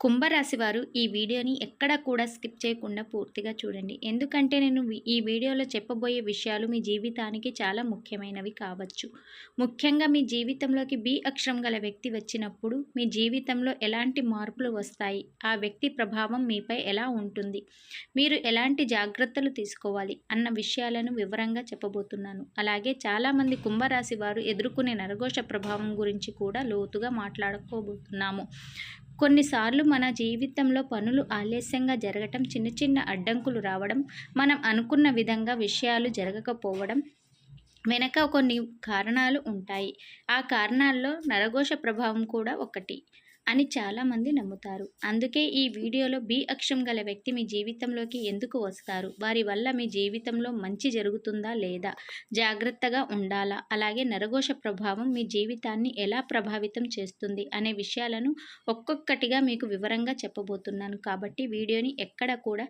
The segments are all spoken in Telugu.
కుంభరాశి వారు ఈ వీడియోని ఎక్కడ కూడా స్కిప్ చేయకుండా పూర్తిగా చూడండి. ఎందుకంటే నేను ఈ వీడియోలో చెప్పబోయే విషయాలు మీ జీవితానికి చాలా ముఖ్యమైనవి కావచ్చు. ముఖ్యంగా మీ జీవితంలోకి బి అక్షరం గల వ్యక్తి వచ్చినప్పుడు మీ జీవితంలో ఎలాంటి మార్పులు వస్తాయి, ఆ వ్యక్తి ప్రభావం మీపై ఎలా ఉంటుంది, మీరు ఎలాంటి జాగ్రత్తలు తీసుకోవాలి అన్న విషయాలను వివరంగా చెప్పబోతున్నాను. అలాగే చాలామంది కుంభరాశి వారు ఎదుర్కొనే నరఘోష ప్రభావం గురించి కూడా లోతుగా మాట్లాడుకోబోతున్నాము. కొన్నిసార్లు మన జీవితంలో పనులు ఆలస్యంగా జరగటం, చిన్న చిన్న అడ్డంకులు రావడం, మనం అనుకున్న విధంగా విషయాలు జరగకపోవడం వెనక కొన్ని కారణాలు ఉంటాయి. ఆ కారణాల్లో నరఘోష ప్రభావం కూడా ఒకటి అని చాలామంది నమ్ముతారు. అందుకే ఈ వీడియోలో బి అక్షరం గల వ్యక్తి మీ జీవితంలోకి ఎందుకు వస్తారు, వారి వల్ల మీ జీవితంలో మంచి జరుగుతుందా లేదా, జాగ్రత్తగా ఉండాలా, అలాగే నరఘోష ప్రభావం మీ జీవితాన్ని ఎలా ప్రభావితం చేస్తుంది అనే విషయాలను ఒక్కొక్కటిగా మీకు వివరంగా చెప్పబోతున్నాను. కాబట్టి వీడియోని ఎక్కడ కూడా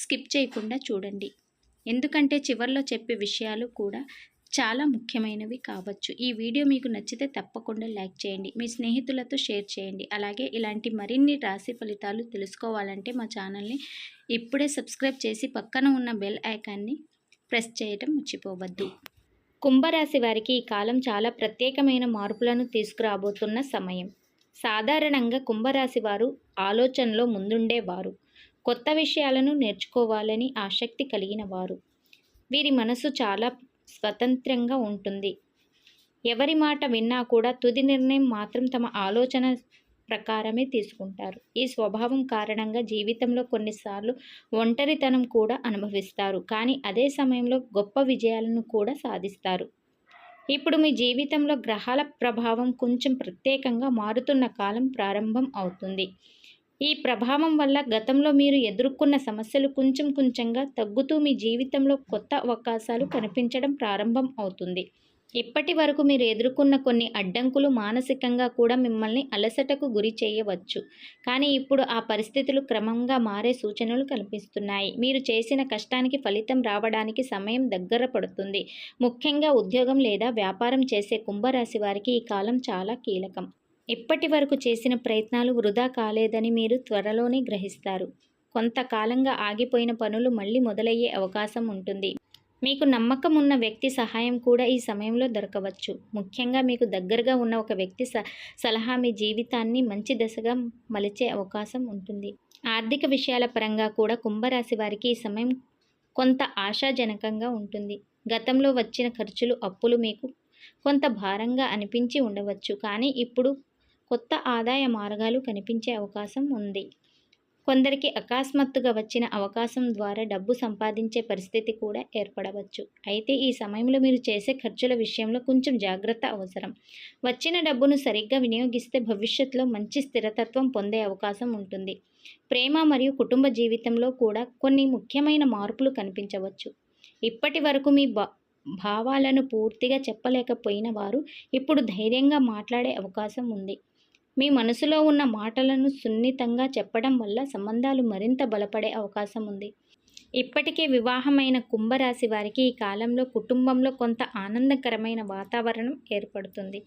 స్కిప్ చేయకుండా చూడండి. ఎందుకంటే చివర్లో చెప్పే విషయాలు కూడా చాలా ముఖ్యమైనవి కావచ్చు. ఈ వీడియో మీకు నచ్చితే తప్పకుండా లైక్ చేయండి, మీ స్నేహితులతో షేర్ చేయండి. అలాగే ఇలాంటి మరిన్ని రాశి ఫలితాలు తెలుసుకోవాలంటే మా ఛానల్ని ఇప్పుడే సబ్స్క్రైబ్ చేసి పక్కన ఉన్న బెల్ ఐకాన్ని ప్రెస్ చేయడం మర్చిపోవద్దు. కుంభరాశి వారికి ఈ కాలం చాలా ప్రత్యేకమైన మార్పులను తీసుకురాబోతున్న సమయం. సాధారణంగా కుంభరాశి వారు ఆలోచనలో ముందుండేవారు, కొత్త విషయాలను నేర్చుకోవాలని ఆసక్తి కలిగిన వారు. వీరి మనసు చాలా స్వతంత్రంగా ఉంటుంది. ఎవరి మాట విన్నా కూడా తుది నిర్ణయం మాత్రం తమ ఆలోచన ప్రకారమే తీసుకుంటారు. ఈ స్వభావం కారణంగా జీవితంలో కొన్నిసార్లు ఒంటరితనం కూడా అనుభవిస్తారు, కానీ అదే సమయంలో గొప్ప విజయాలను కూడా సాధిస్తారు. ఇప్పుడు మీ జీవితంలో గ్రహాల ప్రభావం కొంచెం ప్రత్యేకంగా మారుతున్న కాలం ప్రారంభం అవుతుంది. ఈ ప్రభావం వల్ల గతంలో మీరు ఎదుర్కొన్న సమస్యలు కొంచెం కొంచెంగా తగ్గుతూ మీ జీవితంలో కొత్త అవకాశాలు కనిపించడం ప్రారంభం అవుతుంది. ఇప్పటి వరకు మీరు ఎదుర్కొన్న కొన్ని అడ్డంకులు మానసికంగా కూడా మిమ్మల్ని అలసటకు గురి చేయవచ్చు, కానీ ఇప్పుడు ఆ పరిస్థితులు క్రమంగా మారే సూచనలు కనిపిస్తున్నాయి. మీరు చేసిన కష్టానికి ఫలితం రావడానికి సమయం దగ్గర పడుతుంది. ముఖ్యంగా ఉద్యోగం లేదా వ్యాపారం చేసే కుంభరాశి వారికి ఈ కాలం చాలా కీలకం. ఇప్పటి వరకు చేసిన ప్రయత్నాలు వృధా కాలేదని మీరు త్వరలోనే గ్రహిస్తారు. కొంతకాలంగా ఆగిపోయిన పనులు మళ్ళీ మొదలయ్యే అవకాశం ఉంటుంది. మీకు నమ్మకం ఉన్న వ్యక్తి సహాయం కూడా ఈ సమయంలో దొరకవచ్చు. ముఖ్యంగా మీకు దగ్గరగా ఉన్న ఒక వ్యక్తి సలహా మీ జీవితాన్ని మంచి దశగా మలిచే అవకాశం ఉంటుంది. ఆర్థిక విషయాల పరంగా కూడా కుంభరాశి వారికి ఈ సమయం కొంత ఆశాజనకంగా ఉంటుంది. గతంలో వచ్చిన ఖర్చులు, అప్పులు మీకు కొంత భారంగా అనిపించి ఉండవచ్చు, కానీ ఇప్పుడు కొత్త ఆదాయ మార్గాలు కనిపించే అవకాశం ఉంది. కొందరికి అకస్మాత్తుగా వచ్చిన అవకాశం ద్వారా డబ్బు సంపాదించే పరిస్థితి కూడా ఏర్పడవచ్చు. అయితే ఈ సమయంలో మీరు చేసే ఖర్చుల విషయంలో కొంచెం జాగ్రత్త అవసరం. వచ్చిన డబ్బును సరిగ్గా వినియోగిస్తే భవిష్యత్తులో మంచి స్థిరతత్వం పొందే అవకాశం ఉంటుంది. ప్రేమ మరియు కుటుంబ జీవితంలో కూడా కొన్ని ముఖ్యమైన మార్పులు కనిపించవచ్చు. ఇప్పటి వరకు మీ భావాలను పూర్తిగా చెప్పలేకపోయిన వారు ఇప్పుడు ధైర్యంగా మాట్లాడే అవకాశం ఉంది. మీ మనసులో ఉన్న మాటలను సున్నితంగా చెప్పడం వల్ల సంబంధాలు మరింత బలపడే అవకాశం ఉంది. ఇప్పటికే వివాహమైన కుంభరాశి వారికి ఈ కాలంలో కుటుంబంలో కొంత ఆనందకరమైన వాతావరణం ఏర్పడుతుంది.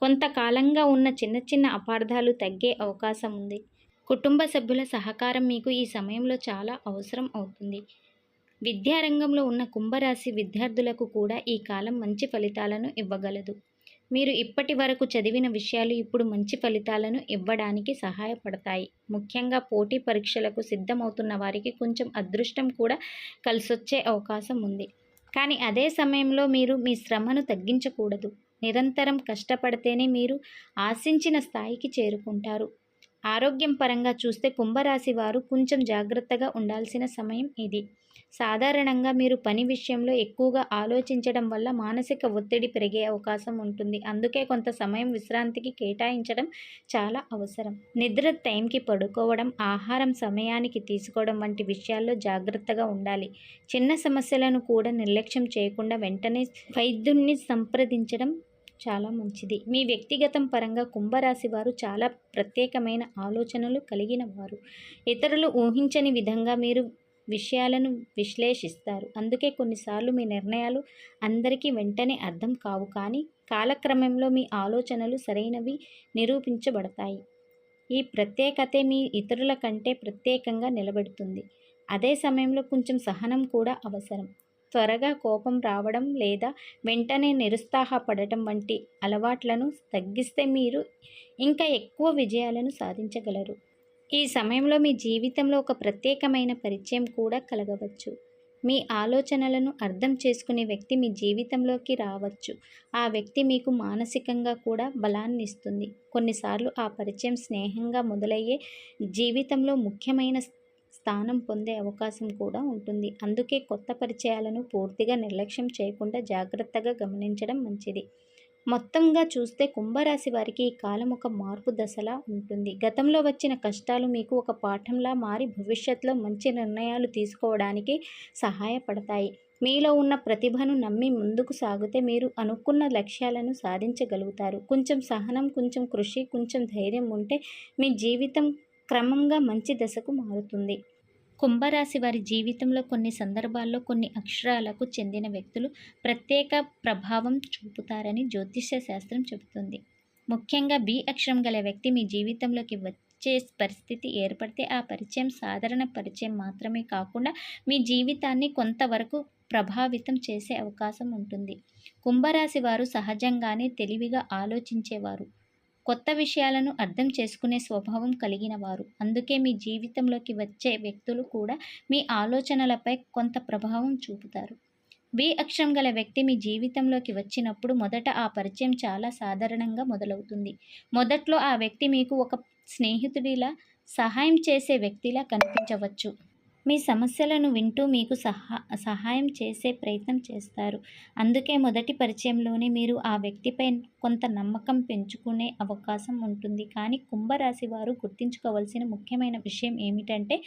కొంతకాలంగా ఉన్న చిన్న చిన్న అపార్థాలు తగ్గే అవకాశం ఉంది. కుటుంబ సభ్యుల సహకారం మీకు ఈ సమయంలో చాలా అవసరం అవుతుంది. విద్యారంగంలో ఉన్న కుంభరాశి విద్యార్థులకు కూడా ఈ కాలం మంచి ఫలితాలను ఇవ్వగలదు. మీరు ఇప్పటి వరకు చదివిన విషయాలు ఇప్పుడు మంచి ఫలితాలను ఇవ్వడానికి సహాయపడతాయి. ముఖ్యంగా పోటీ పరీక్షలకు సిద్ధమవుతున్న వారికి కొంచెం అదృష్టం కూడా కలిసొచ్చే అవకాశం ఉంది. కానీ అదే సమయంలో మీరు మీ శ్రమను తగ్గించకూడదు. నిరంతరం కష్టపడితేనే మీరు ఆశించిన స్థాయికి చేరుకుంటారు. ఆరోగ్యం పరంగా చూస్తే కుంభరాశి వారు కొంచెం జాగ్రత్తగా ఉండాల్సిన సమయం ఇది. సాధారణంగా మీరు పని విషయంలో ఎక్కువగా ఆలోచించడం వల్ల మానసిక ఒత్తిడి పెరిగే అవకాశం ఉంటుంది. అందుకే కొంత సమయం విశ్రాంతికి కేటాయించడం చాలా అవసరం. నిద్ర టైంకి పడుకోవడం, ఆహారం సమయానికి తీసుకోవడం వంటి విషయాల్లో జాగ్రత్తగా ఉండాలి. చిన్న సమస్యలను కూడా నిర్లక్ష్యం చేయకుండా వెంటనే వైద్యుడిని సంప్రదించడం చాలా మంచిది. మీ వ్యక్తిగతం పరంగా కుంభరాశి వారు చాలా ప్రత్యేకమైన ఆలోచనలు కలిగిన వారు. ఇతరులు ఊహించని విధంగా మీరు విషయాలను విశ్లేషిస్తారు. అందుకే కొన్నిసార్లు మీ నిర్ణయాలు అందరికీ వెంటనే అర్థం కావు, కానీ కాలక్రమంలో మీ ఆలోచనలు సరైనవి నిరూపించబడతాయి. ఈ ప్రత్యేకతే మీ ఇతరుల కంటే ప్రత్యేకంగా నిలబెడుతుంది. అదే సమయంలో కొంచెం సహనం కూడా అవసరం. త్వరగా కోపం రావడం లేదా వెంటనే నిరుత్సాహపడటం వంటి అలవాట్లను తగ్గిస్తే మీరు ఇంకా ఎక్కువ విజయాలను సాధించగలరు. ఈ సమయంలో మీ జీవితంలో ఒక ప్రత్యేకమైన పరిచయం కూడా కలగవచ్చు. మీ ఆలోచనలను అర్థం చేసుకునే వ్యక్తి మీ జీవితంలోకి రావచ్చు. ఆ వ్యక్తి మీకు మానసికంగా కూడా బలాన్ని ఇస్తుంది. కొన్నిసార్లు ఆ పరిచయం స్నేహంగా మొదలయ్యే జీవితంలో ముఖ్యమైన స్థానం పొందే అవకాశం కూడా ఉంటుంది. అందుకే కొత్త పరిచయాలను పూర్తిగా నిర్లక్ష్యం చేయకుండా జాగ్రత్తగా గమనించడం మంచిది. మొత్తంగా చూస్తే కుంభరాశి వారికి ఈ కాలం ఒక మార్పు దశలా ఉంటుంది. గతంలో వచ్చిన కష్టాలు మీకు ఒక పాఠంలా మారి భవిష్యత్తులో మంచి నిర్ణయాలు తీసుకోవడానికి సహాయపడతాయి. మీలో ఉన్న ప్రతిభను నమ్మి ముందుకు సాగితే మీరు అనుకున్న లక్ష్యాలను సాధించగలుగుతారు. కొంచెం సహనం, కొంచెం కృషి, కొంచెం ధైర్యం ఉంటే మీ జీవితం క్రమంగా మంచి దశకు మారుతుంది. కుంభరాశి వారి జీవితంలో కొన్ని సందర్భాల్లో కొన్ని అక్షరాలకు చెందిన వ్యక్తులు ప్రత్యేక ప్రభావం చూపుతారని జ్యోతిష్య శాస్త్రం చెబుతుంది. ముఖ్యంగా బి అక్షరం గల వ్యక్తి మీ జీవితంలోకి వచ్చే పరిస్థితి ఏర్పడితే ఆ పరిచయం సాధారణ పరిచయం మాత్రమే కాకుండా మీ జీవితాన్ని కొంతవరకు ప్రభావితం చేసే అవకాశం ఉంటుంది. కుంభరాశి వారు సహజంగానే తెలివిగా ఆలోచించేవారు, కొత్త విషయాలను అర్థం చేసుకునే స్వభావం కలిగిన వారు. అందుకే మీ జీవితంలోకి వచ్చే వ్యక్తులు కూడా మీ ఆలోచనలపై కొంత ప్రభావం చూపుతారు. బి అక్షరం గల వ్యక్తి మీ జీవితంలోకి వచ్చినప్పుడు మొదట ఆ పరిచయం చాలా సాధారణంగా మొదలవుతుంది. మొదట్లో ఆ వ్యక్తి మీకు ఒక స్నేహితుడిలా, సహాయం చేసే వ్యక్తిలా కనిపించవచ్చు. మీ సమస్యలను వింటూ మీకు సహాయం చేసే ప్రయత్నం చేస్తారు. అందుకే మొదటి పరిచయంలోనే మీరు ఆ వ్యక్తిపై కొంత నమ్మకం పెంచుకునే అవకాశం ఉంటుంది. కానీ కుంభరాశి వారు గుర్తుంచుకోవాల్సిన ముఖ్యమైన విషయం ఏమిటంటే,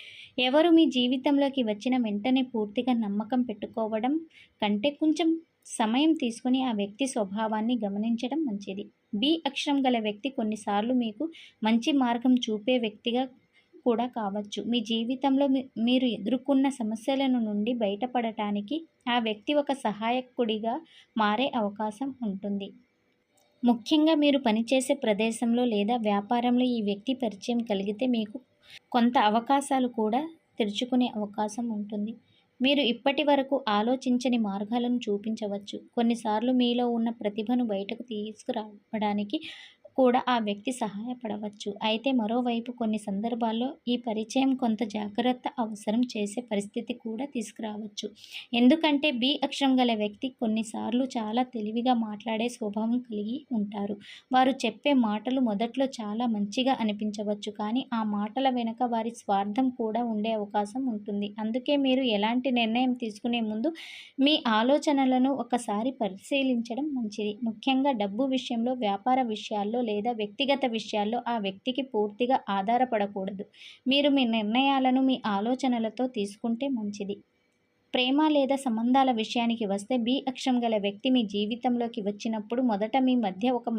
ఎవరు మీ జీవితంలోకి వచ్చిన వెంటనే పూర్తిగా నమ్మకం పెట్టుకోవడం కంటే కొంచెం సమయం తీసుకుని ఆ వ్యక్తి స్వభావాన్ని గమనించడం మంచిది. బి అక్షరం గల వ్యక్తి కొన్నిసార్లు మీకు మంచి మార్గం చూపే వ్యక్తిగా కూడా కావచ్చు. మీ జీవితంలో మీరు ఎదుర్కొన్న సమస్యల నుండి బయటపడటానికి ఆ వ్యక్తి ఒక సహాయకుడిగా మారే అవకాశం ఉంటుంది. ముఖ్యంగా మీరు పనిచేసే ప్రదేశంలో లేదా వ్యాపారంలో ఈ వ్యక్తి పరిచయం కలిగితే మీకు కొంత అవకాశాలు కూడా తెరుచుకునే అవకాశం ఉంటుంది. మీరు ఇప్పటి వరకు ఆలోచించని మార్గాలను చూపించవచ్చు. కొన్నిసార్లు మీలో ఉన్న ప్రతిభను బయటకు తీసుకురావడానికి కూడా ఆ వ్యక్తి సహాయపడవచ్చు. అయితే మరోవైపు కొన్ని సందర్భాల్లో ఈ పరిచయం కొంత జాగ్రత్త అవసరం చేసే పరిస్థితి కూడా తీసుకురావచ్చు. ఎందుకంటే బి అక్షరం గల వ్యక్తి కొన్నిసార్లు చాలా తెలివిగా మాట్లాడే స్వభావం కలిగి ఉంటారు. వారు చెప్పే మాటలు మొదట్లో చాలా మంచిగా అనిపించవచ్చు, కానీ ఆ మాటల వెనుక వారి స్వార్థం కూడా ఉండే అవకాశం ఉంటుంది. అందుకే మీరు ఎలాంటి నిర్ణయం తీసుకునే ముందు మీ ఆలోచనలను ఒకసారి పరిశీలించడం మంచిది. ముఖ్యంగా డబ్బు విషయంలో, వ్యాపార విషయాల్లో లేదా వ్యక్తిగత విషయాల్లో ఆ వ్యక్తికి పూర్తిగా ఆధారపడకూడదు. మీరు మీ నిర్ణయాలను మీ ఆలోచనలతో తీసుకుంటే మంచిది. ప్రేమ లేదా సంబంధాల విషయానికి వస్తే బి అక్షరం గల వ్యక్తి మీ జీవితంలోకి వచ్చినప్పుడు మొదట మీ మధ్య ఒక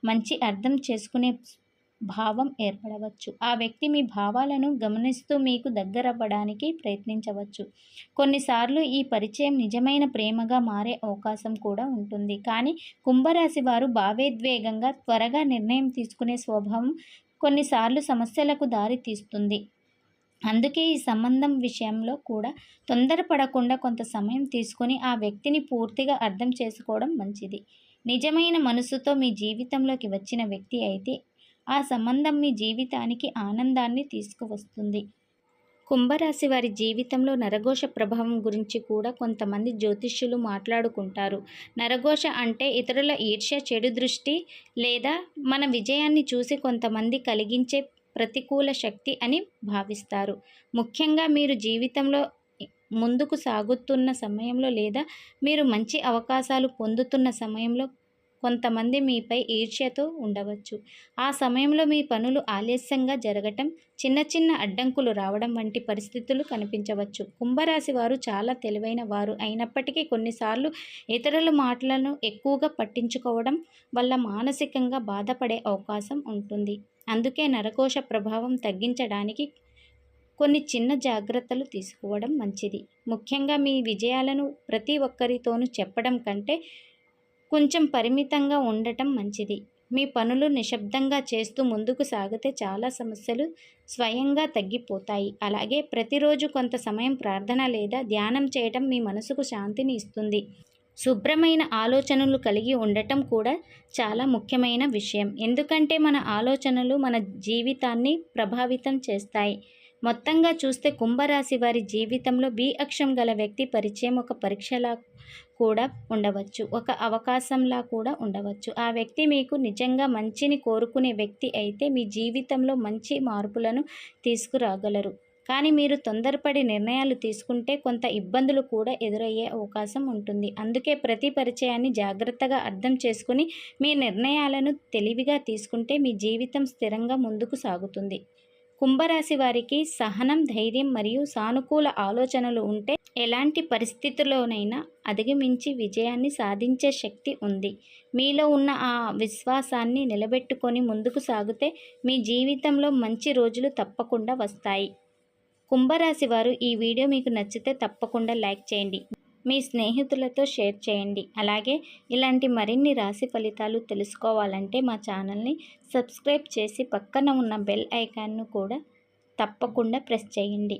మంచి అర్థం చేసుకునే భావం ఏర్పడవచ్చు. ఆ వ్యక్తి మీ భావాలను గమనిస్తూ మీకు దగ్గరవ్వడానికి ప్రయత్నించవచ్చు. కొన్నిసార్లు ఈ పరిచయం నిజమైన ప్రేమగా మారే అవకాశం కూడా ఉంటుంది. కానీ కుంభరాశి వారు భావోద్వేగంగా త్వరగా నిర్ణయం తీసుకునే స్వభావం కొన్నిసార్లు సమస్యలకు దారి తీస్తుంది. అందుకే ఈ సంబంధం విషయంలో కూడా తొందరపడకుండా కొంత సమయం తీసుకొని ఆ వ్యక్తిని పూర్తిగా అర్థం చేసుకోవడం మంచిది. నిజమైన మనసుతో మీ జీవితంలోకి వచ్చిన వ్యక్తి అయితే ఆ సంబంధం మీ జీవితానికి ఆనందాన్ని తీసుకువస్తుంది. కుంభరాశి వారి జీవితంలో నరఘోష ప్రభావం గురించి కూడా కొంతమంది జ్యోతిష్యులు మాట్లాడుకుంటారు. నరఘోష అంటే ఇతరుల ఈర్ష్య, చెడు దృష్టి లేదా మన విజయాన్ని చూసి కొంతమంది కలిగించే ప్రతికూల శక్తి అని భావిస్తారు. ముఖ్యంగా మీరు జీవితంలో ముందుకు సాగుతున్న సమయంలో లేదా మీరు మంచి అవకాశాలు పొందుతున్న సమయంలో కొంతమంది మీపై ఈర్ష్యతో ఉండవచ్చు. ఆ సమయంలో మీ పనులు ఆలస్యంగా జరగటం, చిన్న చిన్న అడ్డంకులు రావడం వంటి పరిస్థితులు కనిపించవచ్చు. కుంభరాశి వారు చాలా తెలివైన వారు అయినప్పటికీ కొన్నిసార్లు ఇతరుల మాటలను ఎక్కువగా పట్టించుకోవడం వల్ల మానసికంగా బాధపడే అవకాశం ఉంటుంది. అందుకే నరఘోష ప్రభావం తగ్గించడానికి కొన్ని చిన్న జాగ్రత్తలు తీసుకోవడం మంచిది. ముఖ్యంగా మీ విజయాలను ప్రతి ఒక్కరితోనూ చెప్పడం కంటే కొంచెం పరిమితంగా ఉండటం మంచిది. మీ పనులు నిశ్శబ్దంగా చేస్తూ ముందుకు సాగితే చాలా సమస్యలు స్వయంగా తగ్గిపోతాయి. అలాగే ప్రతిరోజు కొంత సమయం ప్రార్థన లేదా ధ్యానం చేయటం మీ మనసుకు శాంతిని ఇస్తుంది. శుభ్రమైన ఆలోచనలు కలిగి ఉండటం కూడా చాలా ముఖ్యమైన విషయం. ఎందుకంటే మన ఆలోచనలు మన జీవితాన్ని ప్రభావితం చేస్తాయి. మొత్తంగా చూస్తే కుంభరాశి వారి జీవితంలో బి అక్షరం గల వ్యక్తి పరిచయం ఒక పరీక్షలా కూడా ఉండవచ్చు, ఒక అవకాశంలా కూడా ఉండవచ్చు. ఆ వ్యక్తి మీకు నిజంగా మంచిని కోరుకునే వ్యక్తి అయితే మీ జీవితంలో మంచి మార్పులను తీసుకురాగలరు. కానీ మీరు తొందరపడి నిర్ణయాలు తీసుకుంటే కొంత ఇబ్బందులు కూడా ఎదురయ్యే అవకాశం ఉంటుంది. అందుకే ప్రతి పరిచయాన్ని జాగ్రత్తగా అర్థం చేసుకుని మీ నిర్ణయాలను తెలివిగా తీసుకుంటే మీ జీవితం స్థిరంగా ముందుకు సాగుతుంది. కుంభరాశి వారికి సహనం, ధైర్యం మరియు సానుకూల ఆలోచనలు ఉంటే ఎలాంటి పరిస్థితుల్లోనైనా అధిగమించి విజయాన్ని సాధించే శక్తి ఉంది. మీలో ఉన్న ఆ విశ్వాసాన్ని నిలబెట్టుకొని ముందుకు సాగితే మీ జీవితంలో మంచి రోజులు తప్పకుండా వస్తాయి. కుంభరాశి వారు ఈ వీడియో మీకు నచ్చితే తప్పకుండా లైక్ చేయండి. మీ స్నేహితులతో షేర్ చేయండి. అలాగే ఇలాంటి మరిన్ని రాశి ఫలితాలు తెలుసుకోవాలంటే మా ఛానల్ని సబ్స్క్రైబ్ చేసి పక్కన ఉన్న బెల్ ఐకాన్ను కూడా తప్పకుండా ప్రెస్ చేయండి.